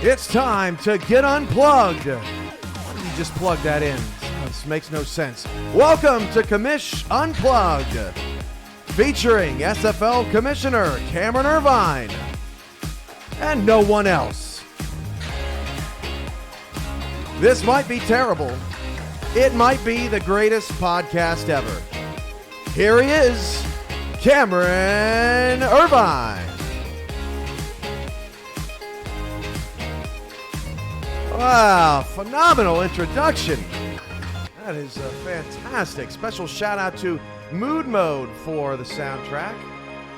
It's time to get unplugged. Why did you just plug that in? This makes no sense. Welcome to Commish Unplugged, featuring SFL Commissioner Cameron Irvine and no one else. This might be terrible. It might be the greatest podcast ever. Here he is, Cameron Irvine. Wow, phenomenal introduction. That is fantastic. Special shout out to Mood Mode for the soundtrack.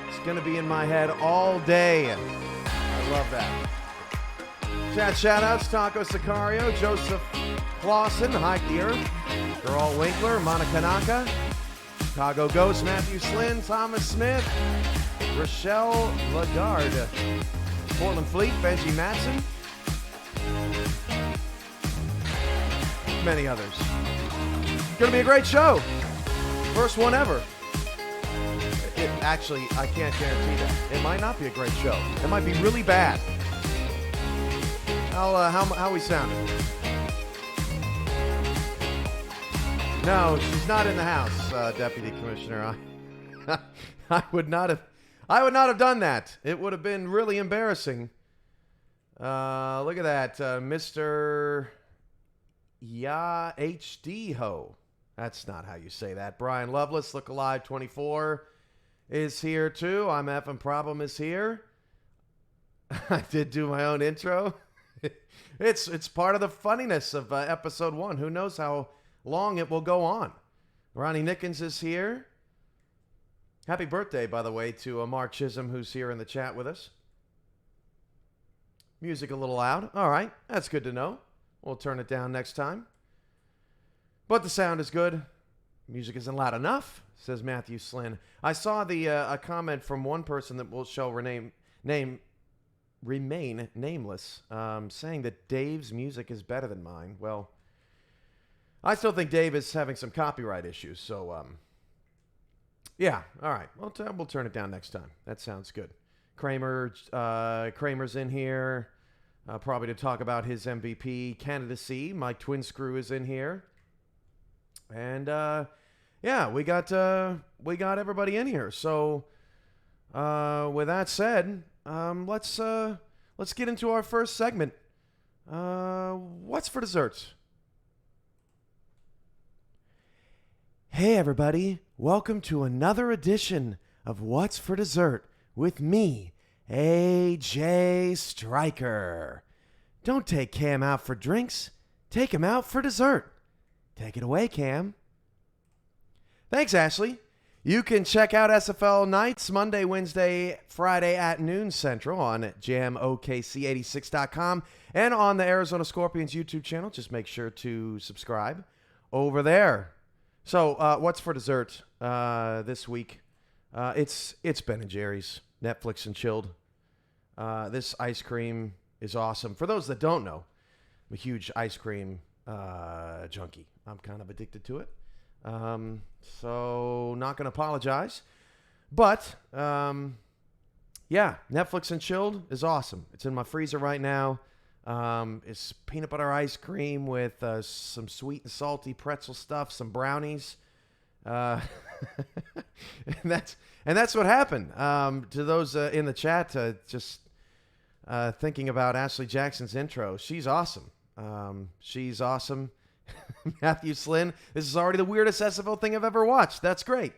It's going to be in my head all day. I love that. Chat shout outs, Taco Sicario, Joseph Clausen, Hike the Earth, Gerald Winkler, Monica Naka, Chicago Ghost, Matthew Slynn, Thomas Smith, Rochelle Lagarde, Portland Fleet, Benji Matson, many others. It's going to be a great show. First one ever. Actually, I can't guarantee that. It might not be a great show. It might be really bad. How we sounding? No, she's not in the house, Deputy Commissioner. I would not have done that. It would have been really embarrassing. Look at that, Mr. Ya HD Ho. That's not how you say that. Brian Lovelace, Look Alive 24 is here too. I'm Effing Problem is here. I did do my own intro. It's part of the funniness of episode 1. Who knows how long it will go on. Ronnie Nickens is here. Happy birthday, by the way, to Mark Chisholm, who's here in the chat with us. Music a little loud. All right, that's good to know. We'll turn it down next time. But the sound is good. Music isn't loud enough, says Matthew Slynn. I saw a comment from one person that shall remain nameless, saying that Dave's music is better than mine. Well, I still think Dave is having some copyright issues, so yeah. All right, we'll turn it down next time. That sounds good. Kramer's in here. Probably to talk about his MVP candidacy. Mike Twin Screw is in here, and yeah, we got everybody in here. So with that said, let's get into our first segment. What's for dessert? Hey everybody, welcome to another edition of What's for Dessert with me, AJ Stryker. Don't take Cam out for drinks. Take him out for dessert. Take it away, Cam. Thanks, Ashley. You can check out SFL Nights Monday, Wednesday, Friday at noon Central on jamokc86.com and on the Arizona Scorpions YouTube channel. Just make sure to subscribe over there. So, what's for dessert this week? It's Ben & Jerry's. Netflix and chilled. This ice cream is awesome. For those that don't know, I'm a huge ice cream junkie. I'm kind of addicted to it. So not going to apologize. But, yeah, Netflix and chilled is awesome. It's in my freezer right now. It's peanut butter ice cream with some sweet and salty pretzel stuff, some brownies. And that's what happened. To those in the chat, just thinking about Ashley Jackson's intro, she's awesome. She's awesome. Matthew Slynn, this is already the weirdest SFL thing I've ever watched. That's great.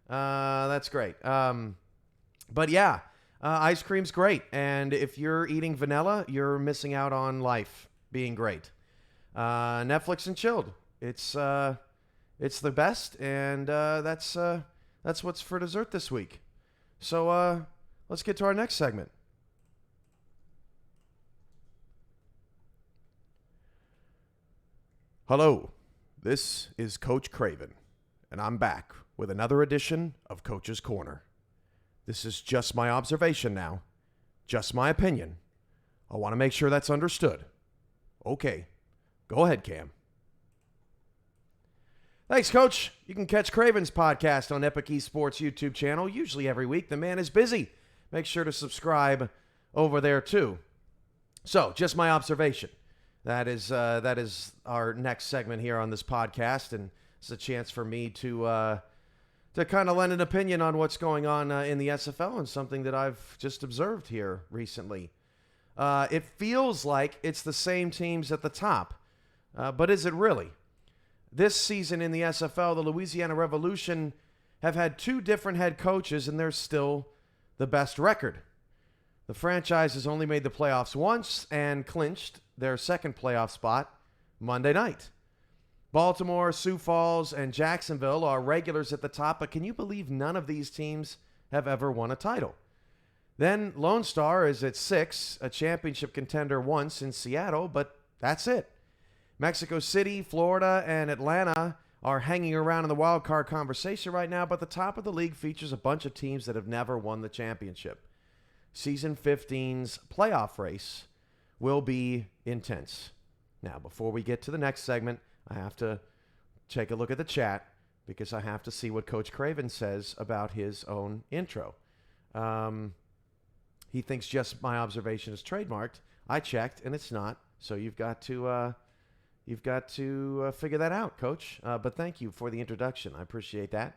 That's great. But yeah, ice cream's great. And if you're eating vanilla, you're missing out on life being great. Netflix and chilled. It's the best, and that's what's for dessert this week. So let's get to our next segment. Hello, this is Coach Craven, and I'm back with another edition of Coach's Corner. This is just my observation now, just my opinion. I want to make sure that's understood. Okay, go ahead, Cam. Thanks, Coach. You can catch Craven's podcast on Epic Esports YouTube channel, usually every week. The man is busy. Make sure to subscribe over there, too. So, just my observation. That is our next segment here on this podcast, and it's a chance for me to kind of lend an opinion on what's going on in the SFL and something that I've just observed here recently. It feels like it's the same teams at the top, but is it really? This season in the SFL, the Louisiana Revolution have had 2 different head coaches, and they're still the best record. The franchise has only made the playoffs once and clinched their second playoff spot Monday night. Baltimore, Sioux Falls, and Jacksonville are regulars at the top, but can you believe none of these teams have ever won a title? Then Lone Star is at 6, a championship contender once in Seattle, but that's it. Mexico City, Florida, and Atlanta are hanging around in the wild card conversation right now, but the top of the league features a bunch of teams that have never won the championship. Season 15's playoff race will be intense. Now, before we get to the next segment, I have to take a look at the chat because I have to see what Coach Craven says about his own intro. He thinks just my observation is trademarked. I checked, and it's not. So you've got to figure that out, Coach. But thank you for the introduction. I appreciate that.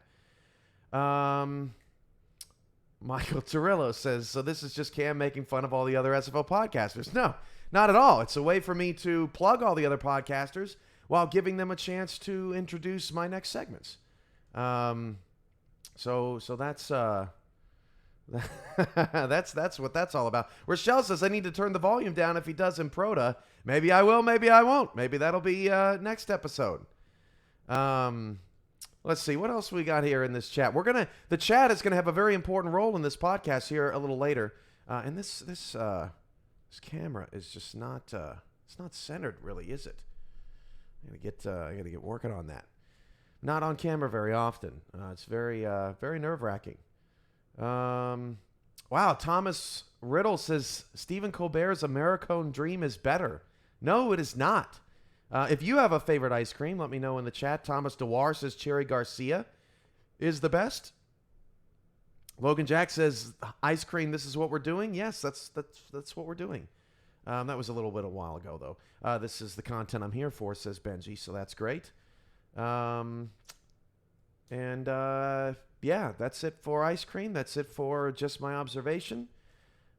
Michael Torillo says, so this is just Cam making fun of all the other SFL podcasters. No, not at all. It's a way for me to plug all the other podcasters while giving them a chance to introduce my next segments. So that's that's what that's all about. Rochelle says I need to turn the volume down if he does in Proto. Maybe I will, maybe I won't. Maybe that'll be next episode. Let's see what else we got here in this chat. The chat is gonna have a very important role in this podcast here a little later. And this camera is just not it's not centered really, is it? I gotta get working on that. Not on camera very often. It's very nerve-wracking. Wow, Thomas Riddle says Stephen Colbert's Americone Dream is better. No, it is not. If you have a favorite ice cream, let me know in the chat. Thomas DeWar says Cherry Garcia is the best. Logan Jack says ice cream, this is what we're doing. Yes, that's what we're doing. That was a little bit a while ago, though. This is the content I'm here for, says Benji, so that's great. Yeah, that's it for ice cream. That's it for just my observation.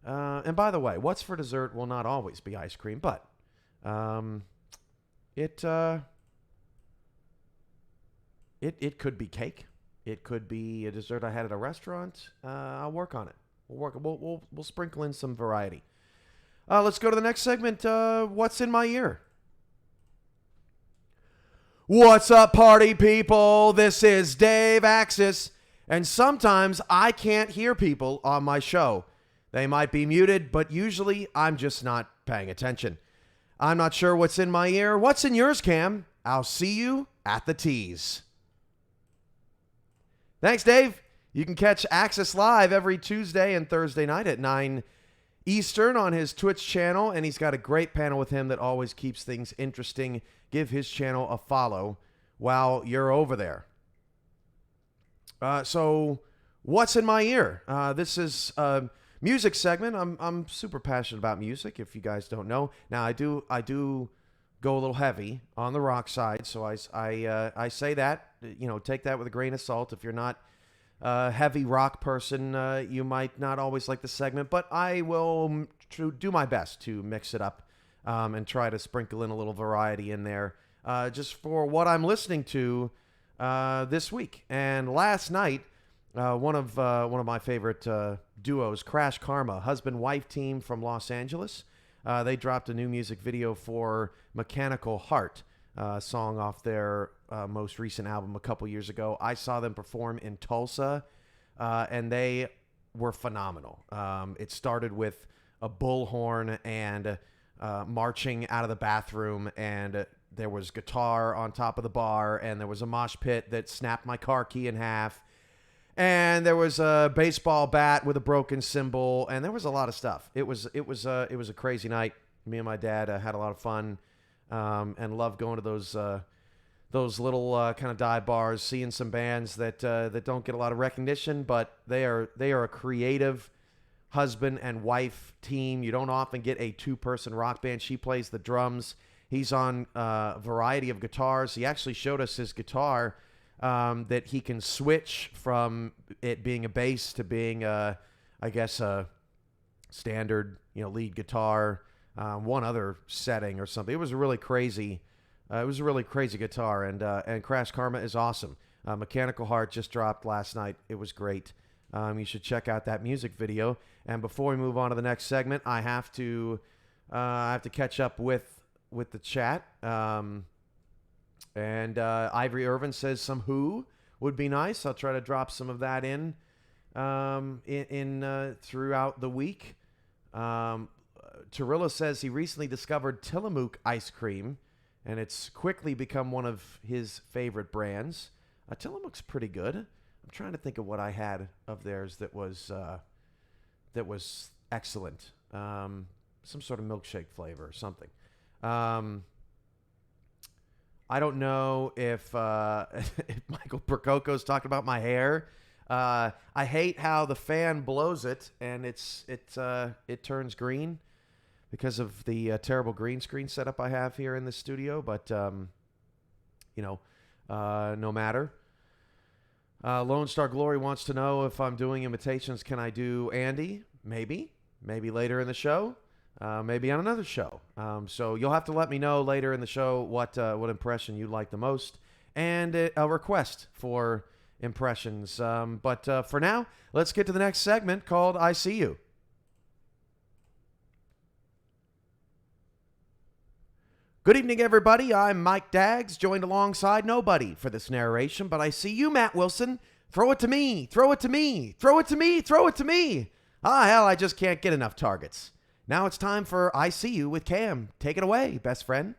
And by the way, what's for dessert will not always be ice cream, but it could be cake. It could be a dessert I had at a restaurant. I'll work on it. We'll sprinkle in some variety. Let's go to the next segment. What's in my ear? What's up, party people? This is Dave Axis, and sometimes I can't hear people on my show. They might be muted, but usually I'm just not paying attention. I'm not sure what's in my ear. What's in yours, Cam? I'll see you at the tees. Thanks, Dave. You can catch Axis live every Tuesday and Thursday night at 9 Eastern on his Twitch channel, and he's got a great panel with him that always keeps things interesting. Give his channel a follow while you're over there. So what's in my ear? This is a music segment. I'm super passionate about music, if you guys don't know. Now, I do go a little heavy on the rock side, so I say that, take that with a grain of salt. If you're not a heavy rock person, you might not always like the segment, but I will do my best to mix it up and try to sprinkle in a little variety in there just for what I'm listening to this week. And last night, one of my favorite duos, Crash Karma, husband-wife team from Los Angeles, they dropped a new music video for Mechanical Heart, song off their most recent album a couple years ago. I saw them perform in Tulsa, and they were phenomenal. It started with a bullhorn and marching out of the bathroom, and there was guitar on top of the bar, and there was a mosh pit that snapped my car key in half, and there was a baseball bat with a broken cymbal, and there was a lot of stuff. It was a crazy night. Me and my dad had a lot of fun, and loved going to those little kind of dive bars, seeing some bands that don't get a lot of recognition, but they are a creative, husband and wife team. You don't often get a two-person rock band. She plays the drums. He's on a variety of guitars. He actually showed us his guitar that he can switch from it being a bass to being, I guess, a standard, lead guitar, one other setting or something. It was a really crazy guitar, and Crash Karma is awesome. Mechanical Heart just dropped last night. It was great. You should check out that music video. And before we move on to the next segment, I have to catch up with the chat. And Ivory Irvin says some Who would be nice. I'll try to drop some of that in throughout the week. Tarilla says he recently discovered Tillamook ice cream, and it's quickly become one of his favorite brands. Tillamook's pretty good. I'm trying to think of what I had of theirs that was excellent. Some sort of milkshake flavor or something. I don't know if Michael Prococo's talking about my hair. I hate how the fan blows it and it turns green because of the terrible green screen setup I have here in the studio. But no matter. Lone Star Glory wants to know if I'm doing imitations. Can I do Andy? Maybe later in the show. Maybe on another show. So you'll have to let me know later in the show what impression you like the most, and a request for impressions. But for now, let's get to the next segment called I See You. Good evening, everybody. I'm Mike Daggs, joined alongside nobody for this narration, but I see you, Matt Wilson. Throw it to me. Throw it to me. Throw it to me. Throw it to me. Ah, hell, I just can't get enough targets. Now it's time for I See You with Cam. Take it away, best friend.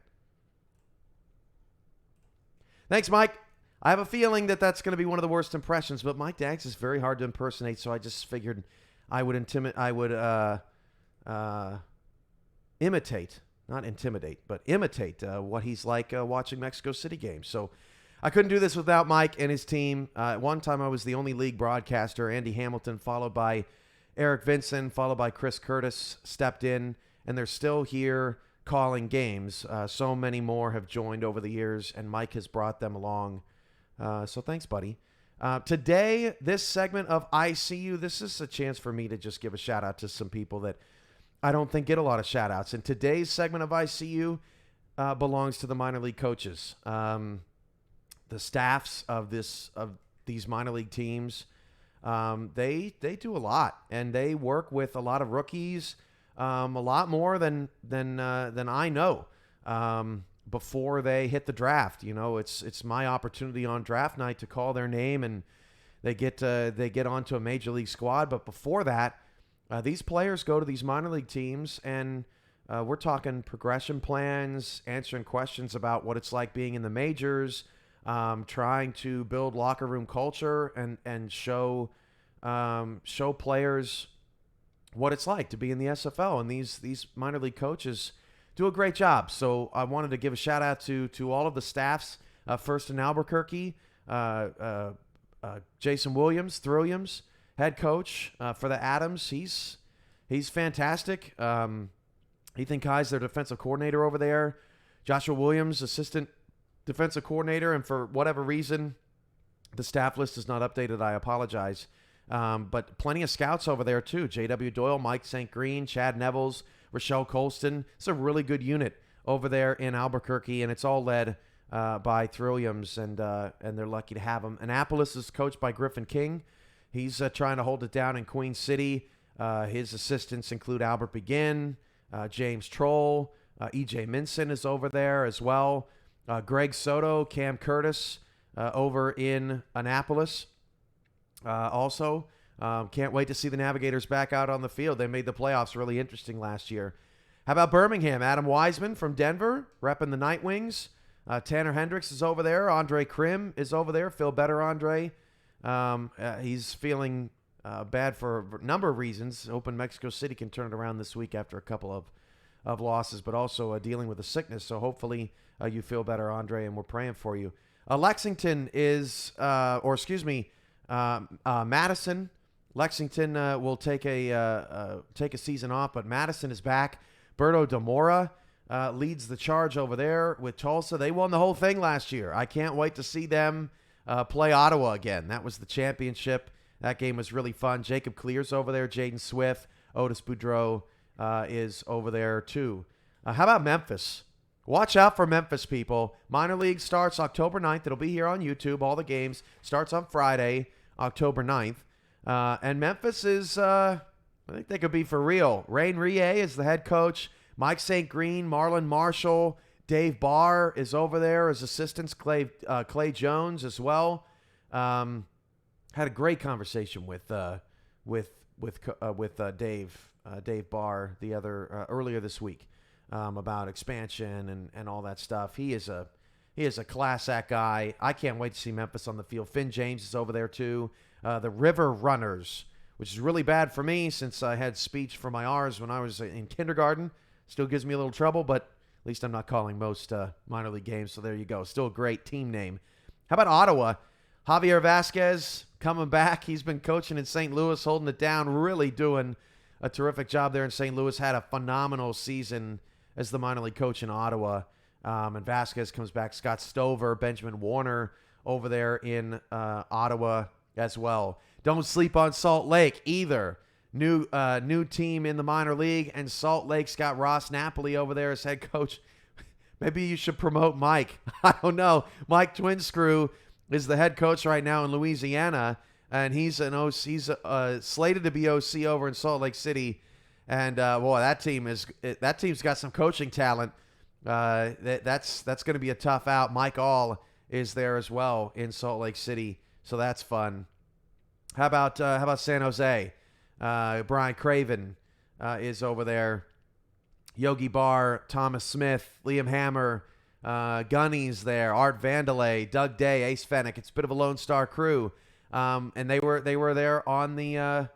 Thanks, Mike. I have a feeling that that's going to be one of the worst impressions, but Mike Daggs is very hard to impersonate, so I just figured I would imitate, not intimidate, but imitate what he's like watching Mexico City games. So I couldn't do this without Mike and his team. At one time, I was the only league broadcaster. Andy Hamilton, followed by Eric Vincent, followed by Chris Curtis, stepped in, and they're still here calling games. So many more have joined over the years, and Mike has brought them along. So thanks, buddy. Today, this segment of I See You, this is a chance for me to just give a shout-out to some people that I don't think get a lot of shout-outs. And today's segment of I See You belongs to the minor league coaches. The staffs of these minor league teams, they do a lot, and they work with a lot of rookies, a lot more than I know. Before they hit the draft, it's my opportunity on draft night to call their name, and they get onto a major league squad. But before that, these players go to these minor league teams, and we're talking progression plans, answering questions about what it's like being in the majors. Trying to build locker room culture and show players what it's like to be in the SFL. And these minor league coaches do a great job. So I wanted to give a shout out to all of the staffs. First in Albuquerque, Jason Williams, head coach for the Adams. He's fantastic. Ethan Kai's their defensive coordinator over there. Joshua Williams, assistant defensive coordinator, and for whatever reason, the staff list is not updated. I apologize. But plenty of scouts over there, too. J.W. Doyle, Mike St. Green, Chad Nevels, Rochelle Colston. It's a really good unit over there in Albuquerque, and it's all led by Thrilliams, and they're lucky to have him. Annapolis is coached by Griffin King. He's trying to hold it down in Queen City. His assistants include Albert Begin, James Troll, E.J. Minson is over there as well. Greg Soto, Cam Curtis over in Annapolis. Also, can't wait to see the Navigators back out on the field. They made the playoffs really interesting last year. How about Birmingham? Adam Wiseman from Denver, repping the Night Wings. Tanner Hendricks is over there. Andre Krim is over there. Feel better, Andre. He's feeling bad for a number of reasons. Hoping Mexico City can turn it around this week after a couple of losses, but also dealing with a sickness. So hopefully you feel better, Andre, and we're praying for you. Lexington is, Madison Lexington will take a season off, but Madison is back. Berto Demora leads the charge over there with Tulsa. They won the whole thing last year. I can't wait to see them play Ottawa again. That was the championship. That game was really fun. Jacob Clear's over there. Jaden Swift. Otis Boudreau is over there too. How about Memphis? Watch out for Memphis, people. Minor League starts October 9th. It'll be here on YouTube. All the games starts on Friday, October 9th. And Memphis is, I think they could be for real. Rain Rie is the head coach. Mike St. Green, Marlon Marshall, Dave Barr is over there as assistants. Clay Jones as well. Had a great conversation with Dave Barr the other earlier this week about expansion and all that stuff. He is a class act guy. I can't wait to see Memphis on the field. Finn James is over there too. The River Runners, which is really bad for me since I had speech for my R's when I was in kindergarten. Still gives me a little trouble, but at least I'm not calling most minor league games, so there you go. Still a great team name. How about Ottawa? Javier Vasquez coming back. He's been coaching in St. Louis, holding it down, really doing a terrific job there in St. Louis. Had a phenomenal season as the minor league coach in Ottawa. And Vasquez comes back. Scott Stover, Benjamin Warner over there in Ottawa as well. Don't sleep on Salt Lake either. New team in the minor league, and Salt Lake's got Ross Napoli over there as head coach. Maybe you should promote Mike. I don't know. Mike Twinscrew is the head coach right now in Louisiana, and he's slated to be OC over in Salt Lake City. And boy, that team's got some coaching talent. That's going to be a tough out. Mike All is there as well in Salt Lake City, so that's fun. How about San Jose? Brian Craven is over there. Yogi Barr, Thomas Smith, Liam Hammer, Gunny's there. Art Vandelay, Doug Day, Ace Fennick. It's a bit of a Lone Star crew, and they were there on the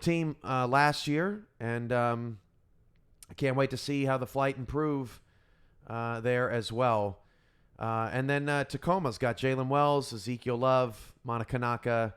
team last year, and I can't wait to see how the flight improve there as well. And then Tacoma's got Jalen Wells, Ezekiel Love, Monica Naka.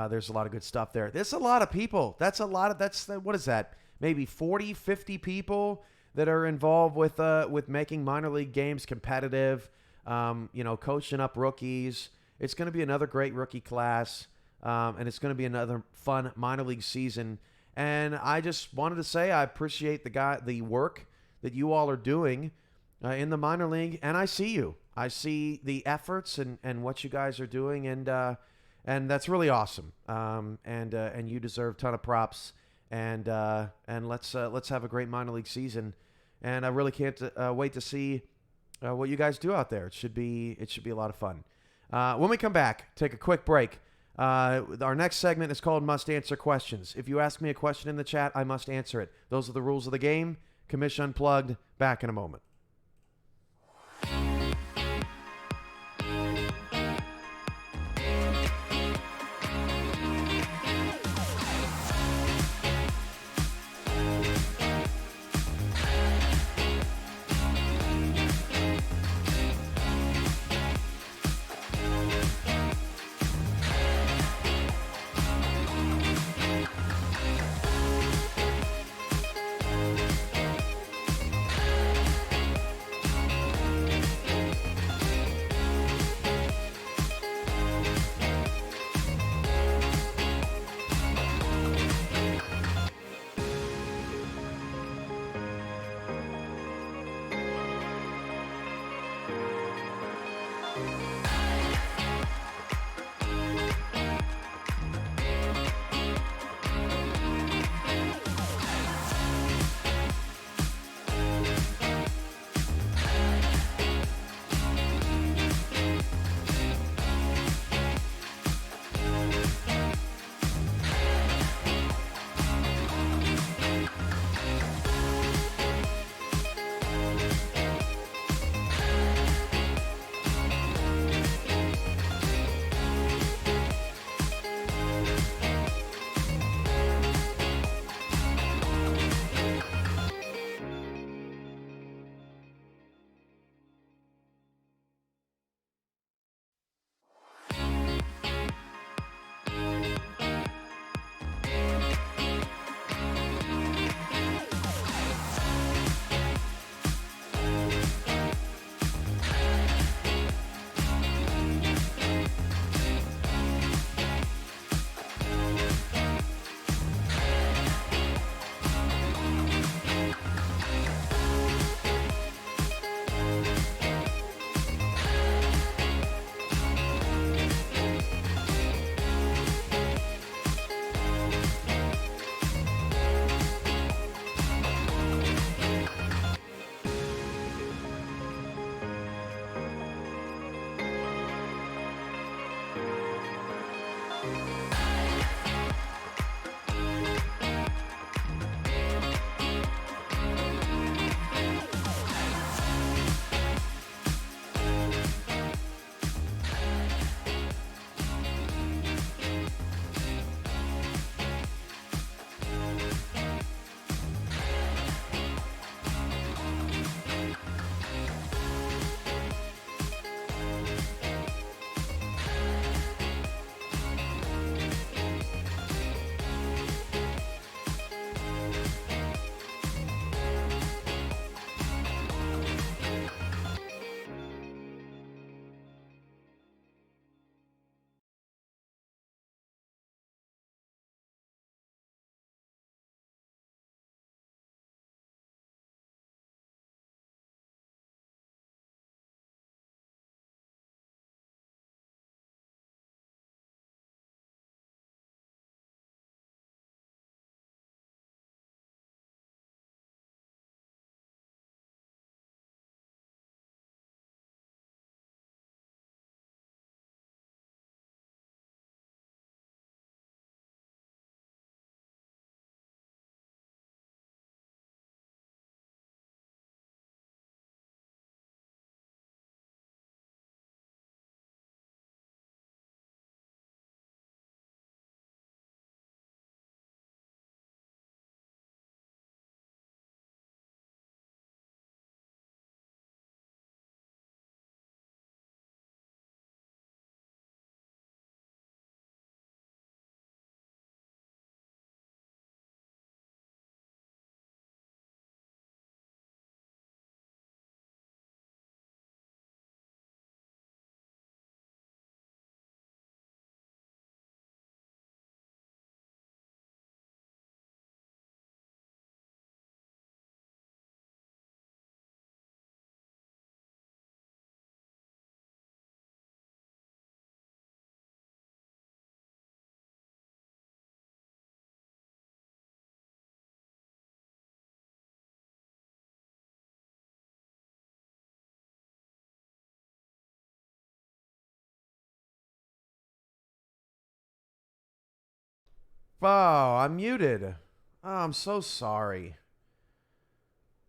There's a lot of good stuff there. There's a lot of people. What is that? Maybe 40, 50 people that are involved with making minor league games competitive, coaching up rookies. It's going to be another great rookie class, and it's going to be another fun minor league season. And I just wanted to say I appreciate the work that you all are doing in the minor league, and I see you. I see the efforts and what you guys are doing, and that's really awesome. And you deserve a ton of props. And let's have a great minor league season. And I really can't wait to see what you guys do out there. It should be a lot of fun. When we come back, take a quick break. Our next segment is called Must Answer Questions. If you ask me a question in the chat, I must answer it. Those are the rules of the game. Commish Unplugged. Back in a moment. Oh, I'm muted. Oh, I'm so sorry.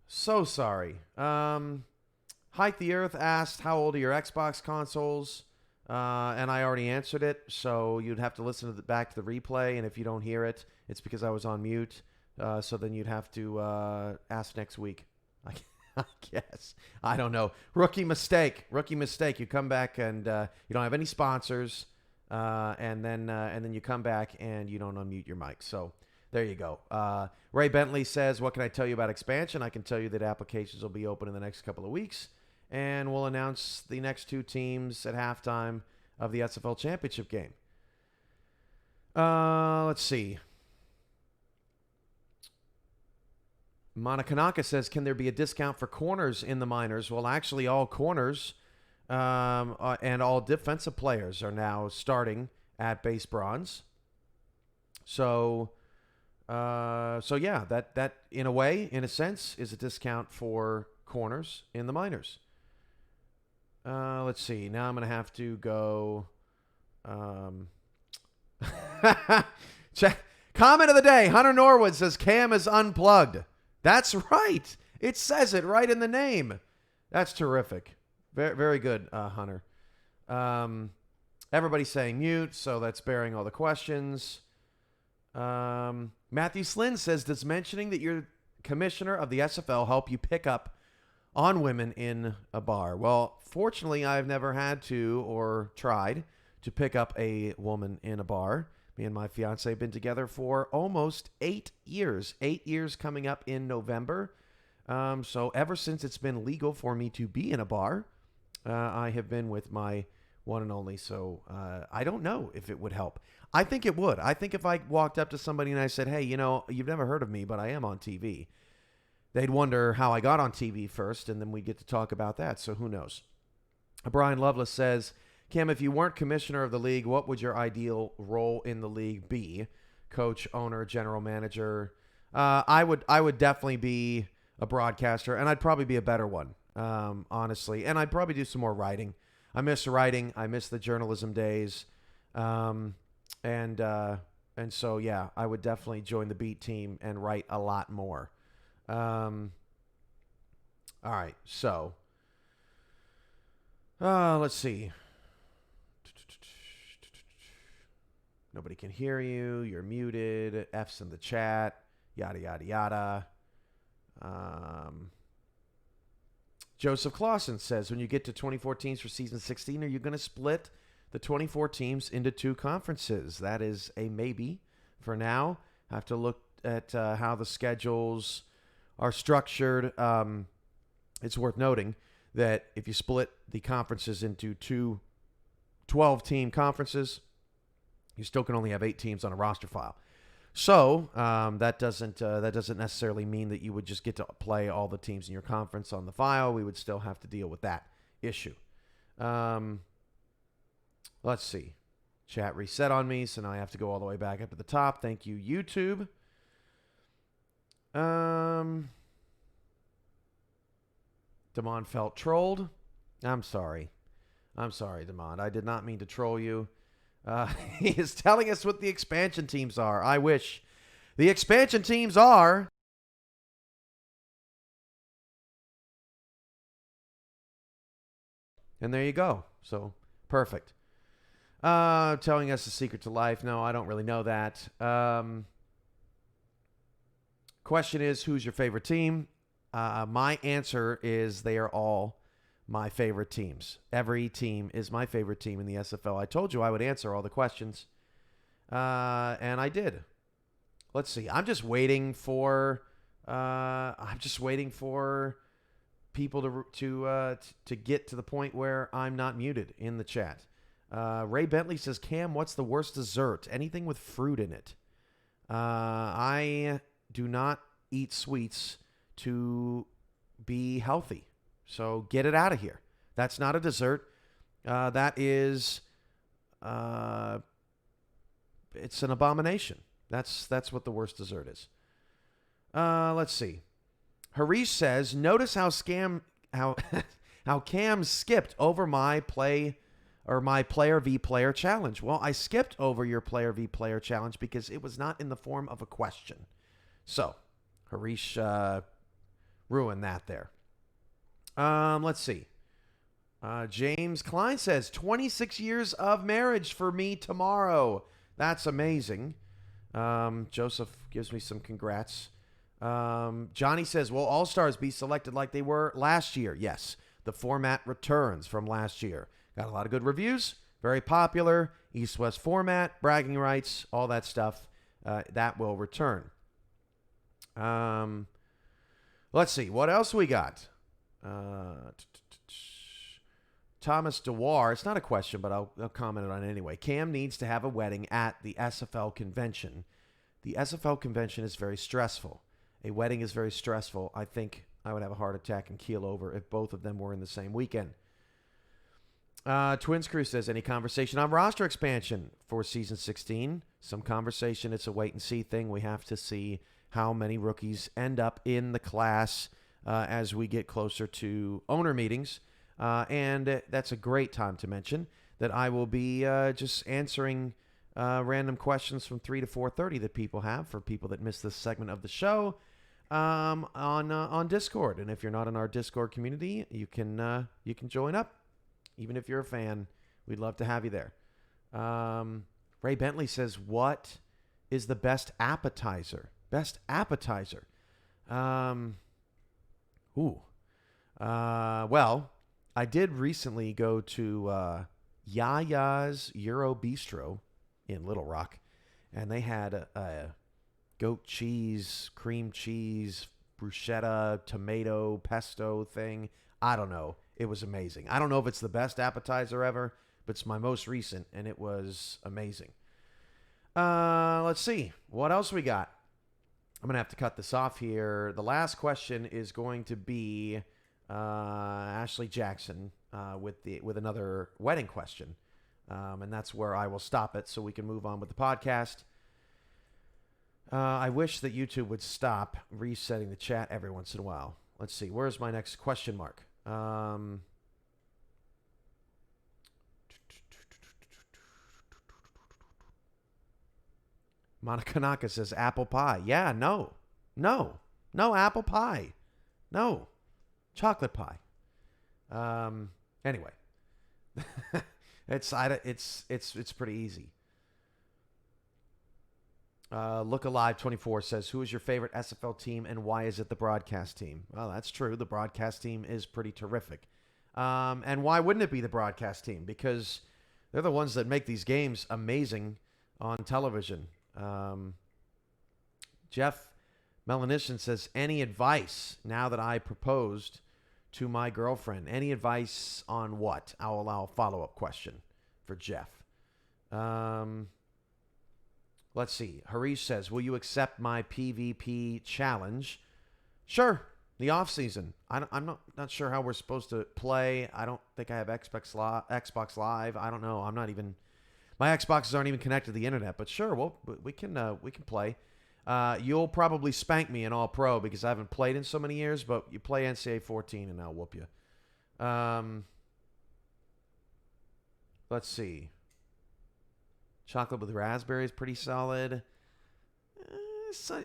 So sorry. Hike the Earth asked, how old are your Xbox consoles? And I already answered it, so you'd have to listen to back to the replay, and if you don't hear it, it's because I was on mute. So then you'd have to ask next week. I guess. I don't know. Rookie mistake. You come back and you don't have any sponsors, and then you come back and you don't unmute your mic. So there you go. Ray Bentley says, what can I tell you about expansion? I can tell you that applications will be open in the next couple of weeks, and we'll announce the next two teams at halftime of the SFL Championship game. Let's see. Monakanaka says, can there be a discount for corners in the minors? Well, actually, all corners and all defensive players are now starting at base bronze. So yeah, that in a way, in a sense, is a discount for corners in the minors. Let's see. Now I'm going to have to go. Comment of the day. Hunter Norwood says Cam is unplugged. That's right. It says it right in the name. That's terrific. Very, very good, Hunter. Everybody's saying mute, so that's bearing all the questions. Matthew Slynn says, does mentioning that you're commissioner of the SFL help you pick up on women in a bar? Well, fortunately, I've never had to or tried to pick up a woman in a bar. Me and my fiance have been together for almost 8 years. 8 years coming up in November. So ever since it's been legal for me to be in a bar, I have been with my one and only. So I don't know if it would help. I think it would. I think if I walked up to somebody and I said, hey, you know, you've never heard of me, but I am on TV. They'd wonder how I got on TV first, and then we get to talk about that. So who knows? Brian Lovelace says, Cam, if you weren't commissioner of the league, what would your ideal role in the league be? Coach, owner, general manager? I would definitely be a broadcaster, and I'd probably be a better one, honestly. And I'd probably do some more writing. I miss writing. I miss the journalism days. And so, yeah, I would definitely join the beat team and write a lot more. All right, so let's see. Nobody can hear you. You're muted. F's in the chat. Yada, yada, yada. Joseph Clausen says, when you get to 24 teams for season 16, are you going to split the 24 teams into 2 conferences? That is a maybe for now. I have to look at how the schedules are structured. It's worth noting that if you split the conferences into 2 12-team conferences, you still can only have 8 teams on a roster file. So that doesn't necessarily mean that you would just get to play all the teams in your conference on the file. We would still have to deal with that issue. Let's see. Chat reset on me, so now I have to go all the way back up to the top. Thank you, YouTube. Damon felt trolled. I'm sorry, Damon. I did not mean to troll you. He is telling us what the expansion teams are. I wish. The expansion teams are... And there you go. So, perfect. Telling us the secret to life. No, I don't really know that. Question is, who's your favorite team? My answer is they are all my favorite teams. Every team is my favorite team in the SFL. I told you I would answer all the questions, and I did. Let's see. I'm just waiting for people to get to the point where I'm not muted in the chat. Ray Bentley says, Cam, what's the worst dessert? Anything with fruit in it. I do not eat sweets to be healthy. So get it out of here. That's not a dessert. That is, it's an abomination. That's what the worst dessert is. Let's see. Harish says, notice how Cam skipped over my player v player challenge. Well, I skipped over your player v player challenge because it was not in the form of a question. So, Harish ruined that there. Let's see. James Klein says, 26 years of marriage for me tomorrow. That's amazing. Joseph gives me some congrats. Johnny says, will All-Stars be selected like they were last year? Yes. The format returns from last year. Got a lot of good reviews. Very popular. East-West format, bragging rights, all that stuff. That will return. Let's see. What else we got? Thomas Dewar. It's not a question, but I'll comment on it anyway. Cam needs to have a wedding at the SFL convention. The SFL convention is very stressful. A wedding is very stressful. I think I would have a heart attack and keel over if both of them were in the same weekend. Twins Crew says, any conversation on roster expansion for season 16? Some conversation. It's a wait and see thing. We have to see how many rookies end up in the class as we get closer to owner meetings. And that's a great time to mention that I will be just answering random questions from 3 to 4:30 that people have for people that missed this segment of the show on Discord. And if you're not in our Discord community, you can join up. Even if you're a fan, we'd love to have you there. Ray Bentley says, what is the best appetizer? Best appetizer. Well, I did recently go to Yaya's Euro Bistro in Little Rock, and they had a goat cheese, cream cheese, bruschetta, tomato, pesto thing. I don't know. It was amazing. I don't know if it's the best appetizer ever, but it's my most recent, and it was amazing. Let's see. What else we got? I'm going to have to cut this off here. The last question is going to be Ashley Jackson with another wedding question. And that's where I will stop it so we can move on with the podcast. I wish that YouTube would stop resetting the chat every once in a while. Let's see. Where's my next question mark? Monica Naka says apple pie. Yeah, no, apple pie. No, chocolate pie. Anyway, it's pretty easy. Look Alive 24 says, who is your favorite SFL team and why is it the broadcast team? Well, that's true. The broadcast team is pretty terrific. And why wouldn't it be the broadcast team? Because they're the ones that make these games amazing on television. Jeff Melanishan says, any advice now that I proposed to my girlfriend? Any advice on what? I'll allow a follow-up question for Jeff. Let's see. Harish says, will you accept my PvP challenge? Sure. The off season. I'm not sure how we're supposed to play. I don't think I have Xbox Live. I don't know. I'm not even. My Xboxes aren't even connected to the internet. But sure, well, we can play. You'll probably spank me in All Pro because I haven't played in so many years. But you play NCAA 14 and I'll whoop you. Let's see. Chocolate with raspberry is pretty solid.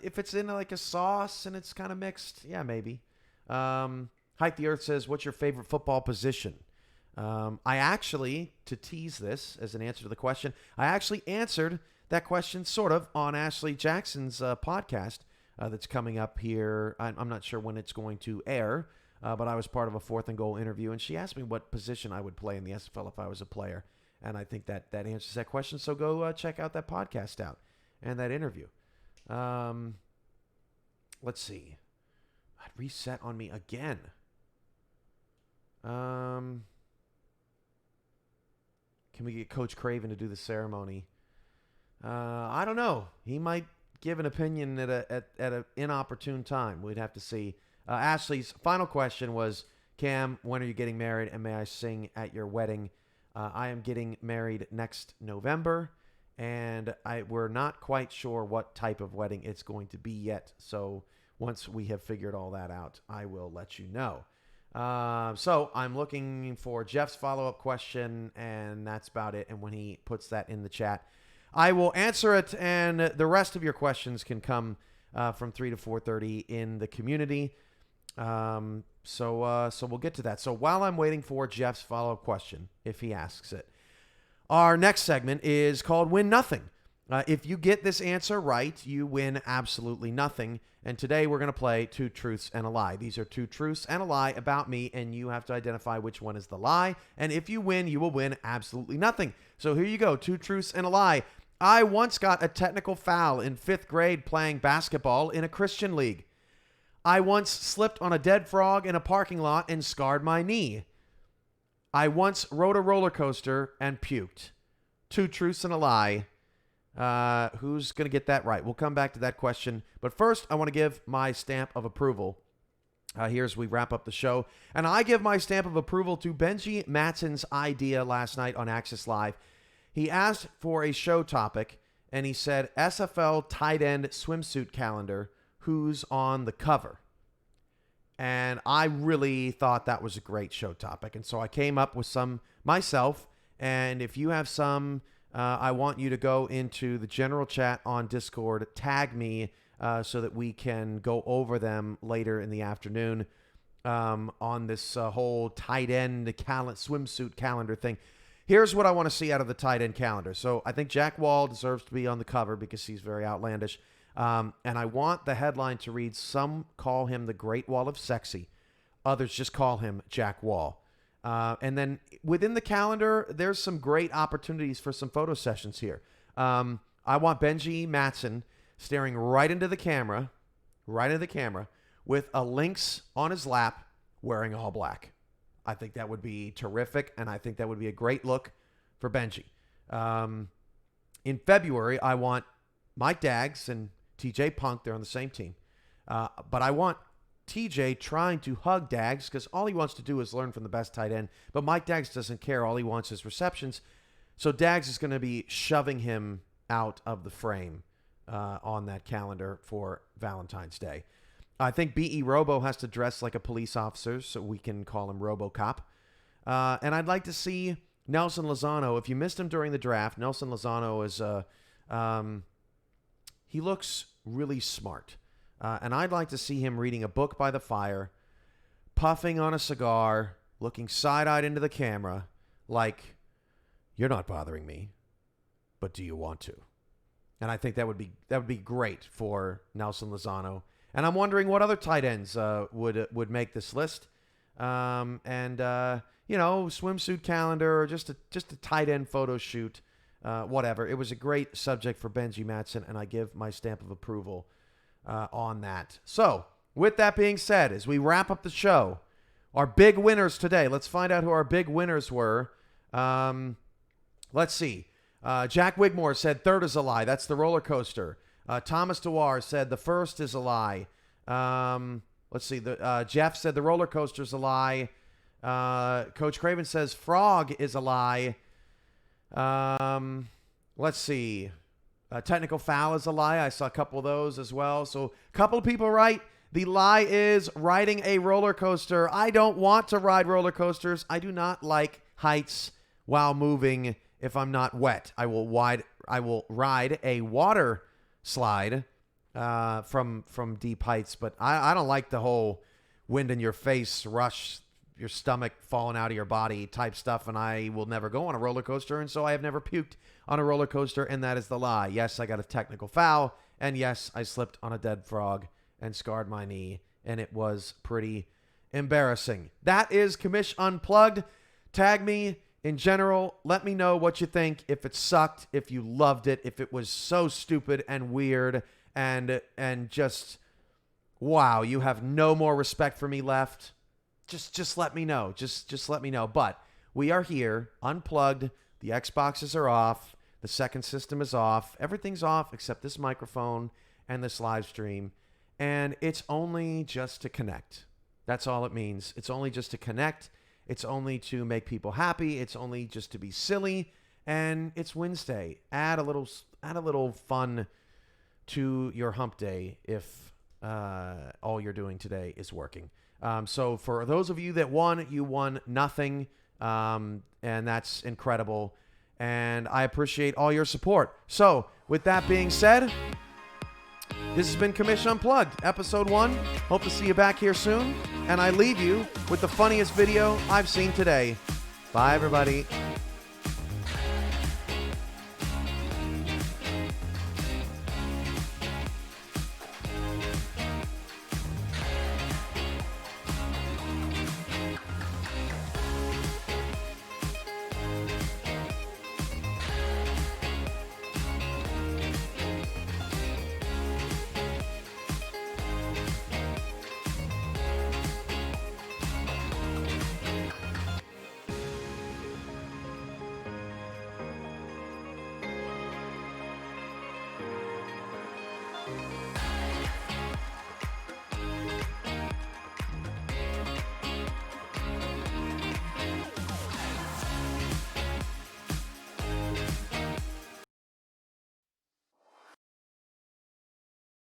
If it's in like a sauce and it's kind of mixed, yeah, maybe. Hike the Earth says, what's your favorite football position? I actually, to tease this as an answer to the question, I actually answered that question sort of on Ashley Jackson's podcast that's coming up here. I'm not sure when it's going to air, but I was part of a 4th and Goal interview, and she asked me what position I would play in the SFL if I was a player. And I think that answers that question. So go check out that podcast out and that interview. Let's see. I'd reset on me again. Can we get Coach Craven to do the ceremony? I don't know. He might give an opinion at an inopportune time. We'd have to see. Ashley's final question was, Cam, when are you getting married, and may I sing at your wedding? I am getting married next November, and we're not quite sure what type of wedding it's going to be yet. So once we have figured all that out, I will let you know. So I'm looking for Jeff's follow-up question, and that's about it. And when he puts that in the chat, I will answer it, and the rest of your questions can come from 3 to 4:30 in the community. So we'll get to that. So while I'm waiting for Jeff's follow-up question, if he asks it, our next segment is called Win Nothing. If you get this answer right, you win absolutely nothing. And today we're going to play Two Truths and a Lie. These are two truths and a lie about me, and you have to identify which one is the lie. And if you win, you will win absolutely nothing. So here you go, Two Truths and a Lie. I once got a technical foul in 5th grade playing basketball in a Christian league. I once slipped on a dead frog in a parking lot and scarred my knee. I once rode a roller coaster and puked. Two truths and a lie. Who's going to get that right? We'll come back to that question. But first, I want to give my stamp of approval. Here's we wrap up the show. And I give my stamp of approval to Benji Matson's idea last night on Access Live. He asked for a show topic, and he said, SFL tight end swimsuit calendar. Who's on the cover? And I really thought that was a great show topic. And so I came up with some myself. And if you have some, I want you to go into the general chat on Discord, tag me so that we can go over them later in the afternoon on this whole tight end swimsuit calendar thing. Here's what I want to see out of the tight end calendar. So I think Jack Wall deserves to be on the cover because he's very outlandish. And I want the headline to read, some call him the Great Wall of Sexy. Others just call him Jack Wall. And then within the calendar, there's some great opportunities for some photo sessions here. I want Benji Matson staring right into the camera, with a lynx on his lap wearing all black. I think that would be terrific, and I think that would be a great look for Benji. In February, I want Mike Daggs and TJ Punk. They're on the same team. But I want TJ trying to hug Daggs because all he wants to do is learn from the best tight end. But Mike Daggs doesn't care. All he wants is receptions. So Daggs is going to be shoving him out of the frame on that calendar for Valentine's Day. I think B.E. Robo has to dress like a police officer so we can call him RoboCop. And I'd like to see Nelson Lozano. If you missed him during the draft, Nelson Lozano is he looks really smart. And I'd like to see him reading a book by the fire, puffing on a cigar, looking side-eyed into the camera, like, you're not bothering me, but do you want to? And I think that would be great for Nelson Lozano. And I'm wondering what other tight ends would make this list. Swimsuit calendar, or just a tight end photo shoot, whatever. It was a great subject for Benji Matson, and I give my stamp of approval on that. So, with that being said, as we wrap up the show, our big winners today. Let's find out who our big winners were. Let's see. Jack Wigmore said third is a lie. That's the roller coaster. Thomas Dewar said the first is a lie. Let's see. Jeff said the roller coaster is a lie. Coach Craven says frog is a lie. Let's see. Technical foul is a lie. I saw a couple of those as well. So a couple of people right. The lie is riding a roller coaster. I don't want to ride roller coasters. I do not like heights while moving if I'm not wet. I will ride a water slide from deep heights, but I don't like the whole wind in your face, rush, your stomach falling out of your body type stuff, and I will never go on a roller coaster, and so I have never puked on a roller coaster, and that is the lie. Yes, I got a technical foul, and yes, I slipped on a dead frog and scarred my knee, and it was pretty embarrassing. That is Commish Unplugged. Tag me in general. Let me know what you think, if it sucked, if you loved it, if it was so stupid and weird, and just, wow, you have no more respect for me left. Just let me know. Just let me know. But we are here, unplugged. The Xboxes are off. The second system is off. Everything's off except this microphone and this live stream. And it's only just to connect. That's all it means. It's only just to connect. It's only to make people happy. It's only just to be silly. And it's Wednesday. Add a little fun to your hump day if all you're doing today is working. So for those of you that won, you won nothing. And that's incredible. And I appreciate all your support. So with that being said, this has been Commish Unplugged, episode 1. Hope to see you back here soon. And I leave you with the funniest video I've seen today. Bye, everybody.